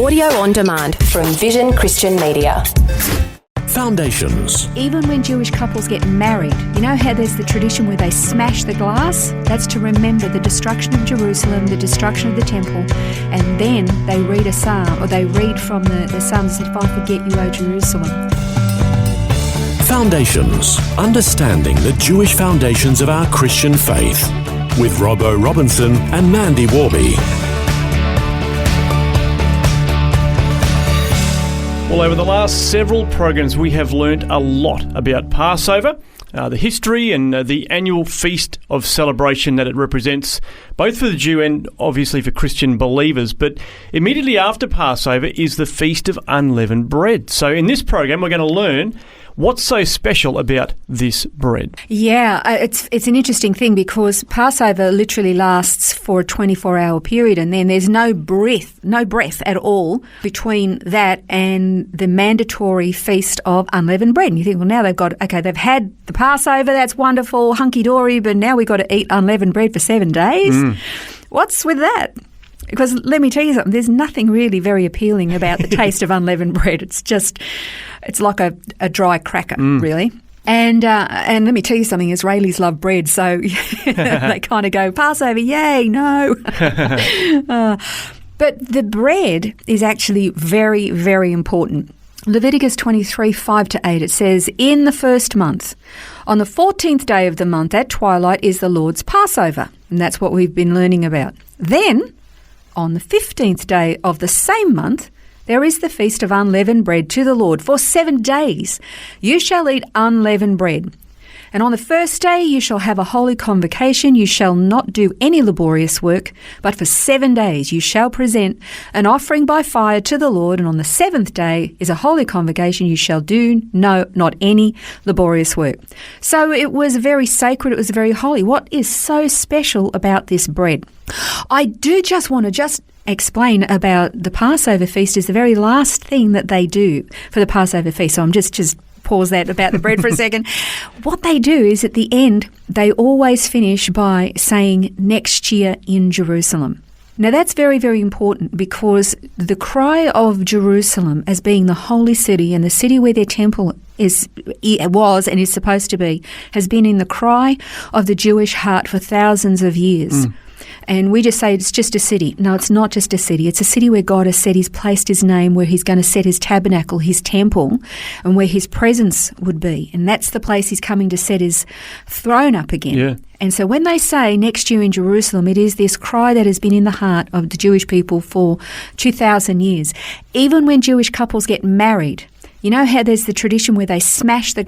Audio on demand from Vision Christian Media. Foundations. Even when Jewish couples get married, you know how there's the tradition where they smash the glass? That's to remember the destruction of Jerusalem, the destruction of the temple, and then they read a psalm, or they read from the Psalms that said, "If I forget you, O Jerusalem." Foundations. Understanding the Jewish foundations of our Christian faith. With Robbo Robinson and Mandy Warby. Well, over the last several programs, we have learnt a lot about Passover, the history and the annual feast of celebration that it represents, both for the Jew and obviously for Christian believers. But immediately after Passover is the Feast of Unleavened Bread. So in this program, we're going to learn what's so special about this bread. Yeah, it's an interesting thing because Passover literally lasts for a 24-hour period, and then there's no breath at all between that and the mandatory Feast of Unleavened Bread. And you think, well, now they've had the Passover, that's wonderful, hunky-dory, but now we've got to eat unleavened bread for 7 days. What's with that? Because let me tell you something, there's nothing really very appealing about the taste of unleavened bread. It's like a dry cracker, really. And let me tell you something, Israelis love bread, so they kind of go, Passover, yay, no. But the bread is actually very, very important. Leviticus 23, 5-8, it says, "In the first month, on the 14th day of the month at twilight is the Lord's Passover." And that's what we've been learning about. Then, on the 15th day of the same month, there is the Feast of Unleavened Bread to the Lord. For 7 days you shall eat unleavened bread. And on the first day you shall have a holy convocation. You shall not do any laborious work, but for 7 days you shall present an offering by fire to the Lord. And on the 7th day is a holy convocation. You shall do not any laborious work. So it was very sacred. It was very holy. What is so special about this bread? I do just want to explain about the Passover feast is the very last thing that they do for the Passover feast. So I'm just pause that about the bread for a second. What they do is at the end, they always finish by saying next year in Jerusalem. Now that's very, very important because the cry of Jerusalem as being the holy city and the city where their temple was and is supposed to be has been in the cry of the Jewish heart for thousands of years. And we just say it's just a city. No, it's not just a city. It's a city where God has said He's placed His name, where He's going to set His tabernacle, His temple, and where His presence would be. And that's the place He's coming to set His throne up again. Yeah. And so when they say next year in Jerusalem, it is this cry that has been in the heart of the Jewish people for 2,000 years. Even when Jewish couples get married, you know how there's the tradition where they smash the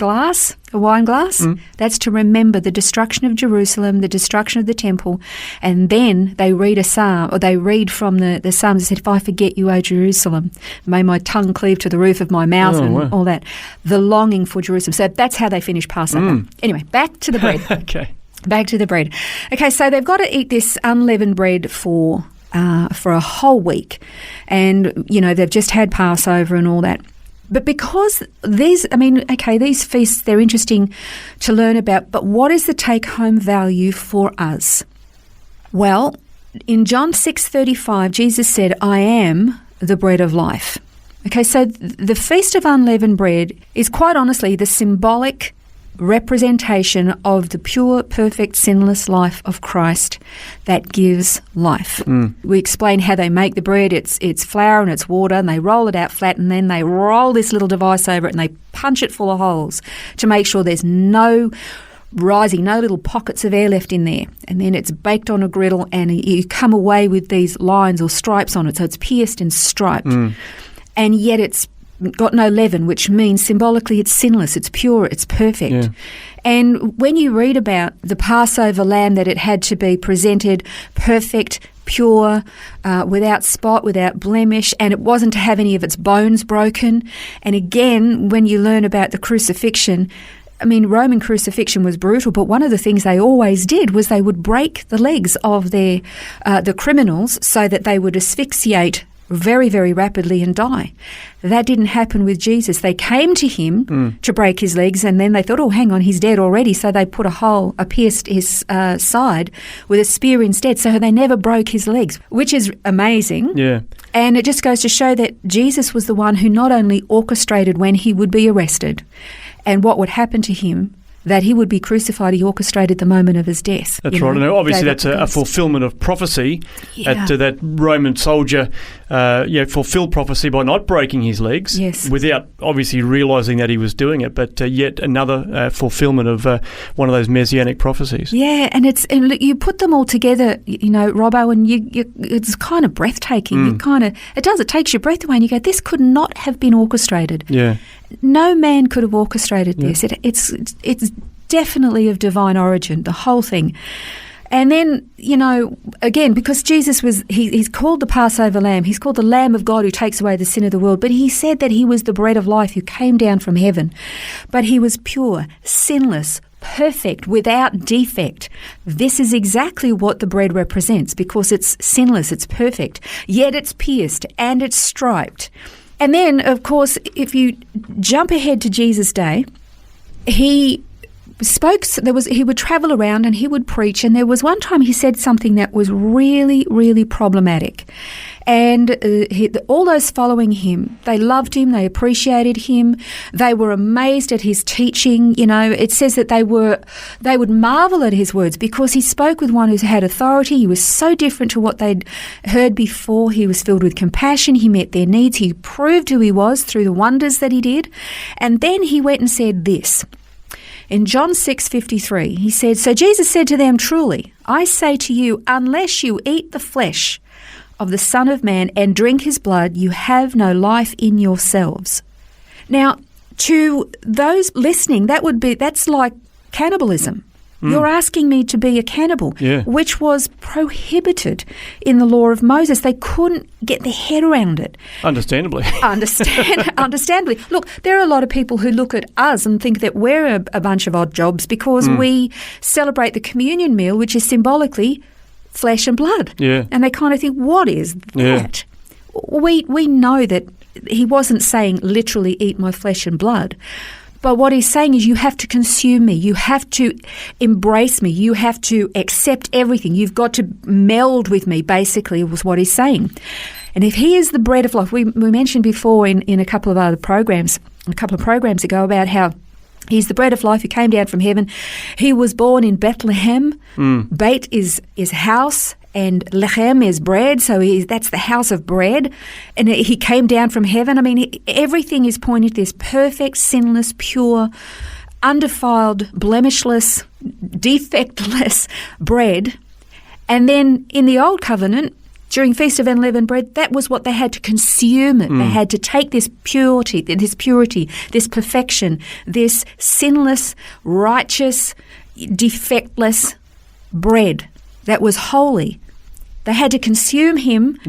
wine glass? That's to remember the destruction of Jerusalem, the destruction of the temple, and then they read a psalm, or they read from the Psalms that said, "If I forget you, O Jerusalem, may my tongue cleave to the roof of my mouth," all that. The longing for Jerusalem. So that's how they finish Passover. Anyway, back to the bread. Okay. Back to the bread. Okay, so they've got to eat this unleavened bread for a whole week. And, they've just had Passover and all that. But because these feasts, they're interesting to learn about, but what is the take-home value for us? Well, in John 6:35, Jesus said, "I am the bread of life." Okay, so the Feast of Unleavened Bread is quite honestly the symbolic representation of the pure, perfect, sinless life of Christ that gives life. We explain how they make the bread. It's flour and it's water, and they roll it out flat, and then they roll this little device over it and they punch it full of holes to make sure there's no little pockets of air left in there. And then it's baked on a griddle, and you come away with these lines or stripes on it, so it's pierced and striped. And yet it's got no leaven, which means symbolically it's sinless, it's pure, it's perfect. Yeah. And when you read about the Passover lamb, that it had to be presented perfect, pure, without spot, without blemish, and it wasn't to have any of its bones broken. And again, when you learn about the crucifixion, Roman crucifixion was brutal, but one of the things they always did was they would break the legs of the criminals so that they would asphyxiate very, very rapidly and die. That didn't happen with Jesus. They came to him to break his legs, and then they thought, oh, hang on, he's dead already. So they put pierced his side with a spear instead. So they never broke his legs, which is amazing. Yeah. And it just goes to show that Jesus was the one who not only orchestrated when he would be arrested and what would happen to him, that he would be crucified, he orchestrated the moment of his death. That's right. And obviously that's a fulfilment of prophecy. That Roman soldier fulfilled prophecy by not breaking his legs without obviously realising that he was doing it, but yet another fulfilment of one of those messianic prophecies. Yeah, and you put them all together, Robbo, and it's kind of breathtaking. It takes your breath away, and you go, this could not have been orchestrated. Yeah. No man could have orchestrated this. It's definitely of divine origin, the whole thing. And then, again, because Jesus he's called the Passover Lamb. He's called the Lamb of God who takes away the sin of the world. But he said that he was the bread of life who came down from heaven. But he was pure, sinless, perfect, without defect. This is exactly what the bread represents, because it's sinless, it's perfect, yet it's pierced and it's striped. And then, of course, if you jump ahead to Jesus' day, he would travel around and he would preach, and there was one time he said something that was really, really problematic. And all those following him, they loved him, they appreciated him, they were amazed at his teaching. It says that they would marvel at his words because he spoke with one who had authority. He was so different to what they'd heard before. He was filled with compassion. He met their needs. He proved who he was through the wonders that he did. And then he went and said this. In John 6:53, he said, "So Jesus said to them, 'Truly, I say to you, unless you eat the flesh of the Son of Man and drink his blood, you have no life in yourselves.'" Now, to those listening, that's like cannibalism. You're asking me to be a cannibal, which was prohibited in the law of Moses. They couldn't get their head around it. Understandably. Understandably. Look, there are a lot of people who look at us and think that we're a bunch of odd jobs because we celebrate the communion meal, which is symbolically flesh and blood. Yeah. And they kind of think, what is that? We know that he wasn't saying literally eat my flesh and blood. But what he's saying is you have to consume me. You have to embrace me. You have to accept everything. You've got to meld with me, basically, was what he's saying. And if he is the bread of life, we mentioned before in a couple of programs ago about how he's the bread of life who came down from heaven. He was born in Bethlehem. Beit is house, and lechem is bread, so that's the house of bread. And he came down from heaven. I mean, everything is pointing to this perfect, sinless, pure, undefiled, blemishless, defectless bread. And then in the Old Covenant, during Feast of Unleavened Bread, that was what they had to consume it. They had to take this purity, this perfection, this sinless, righteous, defectless bread that was holy. They had to consume him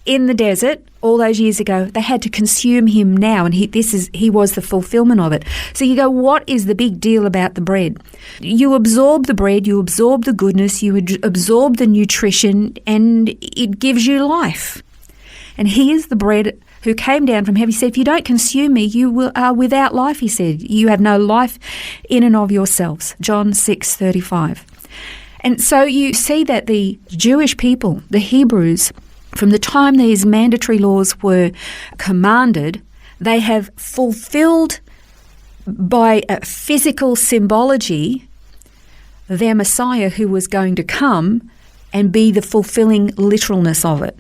in the desert all those years ago. They had to consume him now, and he was the fulfillment of it. So you go, what is the big deal about the bread? You absorb the bread, you absorb the goodness, you absorb the nutrition, and it gives you life. And he is the bread who came down from heaven. He said, if you don't consume me, you are without life, he said. You have no life in and of yourselves. John 6:35. And so you see that the Jewish people, the Hebrews, from the time these mandatory laws were commanded, they have fulfilled by a physical symbology their Messiah who was going to come and be the fulfilling literalness of it.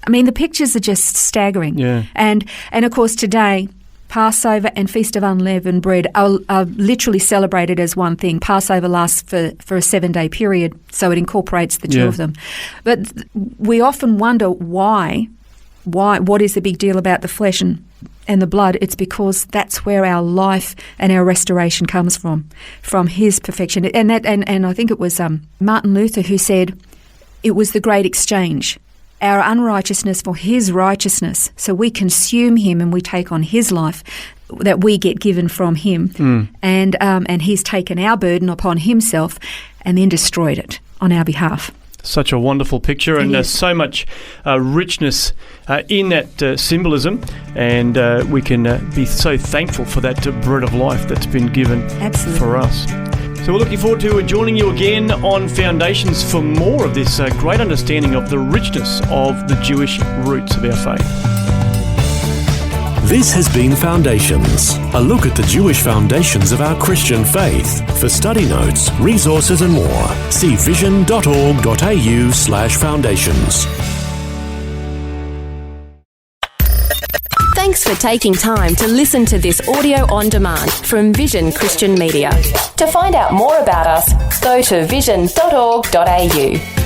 I mean, the pictures are just staggering. Yeah. And of course today, Passover and Feast of Unleavened Bread are literally celebrated as one thing. Passover lasts for a 7-day period, so it incorporates the two of them. But we often wonder why, what is the big deal about the flesh and the blood? It's because that's where our life and our restoration comes from his perfection. And I think it was Martin Luther who said it was the great exchange. Our unrighteousness for his righteousness. So we consume him and we take on his life that we get given from him. And he's taken our burden upon himself and then destroyed it on our behalf. Such a wonderful picture, and so much richness in that symbolism, and we can be so thankful for that bread of life that's been given for us. So we're looking forward to joining you again on Foundations for more of this great understanding of the richness of the Jewish roots of our faith. This has been Foundations, a look at the Jewish foundations of our Christian faith. For study notes, resources and more, see vision.org.au/foundations. Thanks for taking time to listen to this audio on demand from Vision Christian Media. To find out more about us, go to vision.org.au.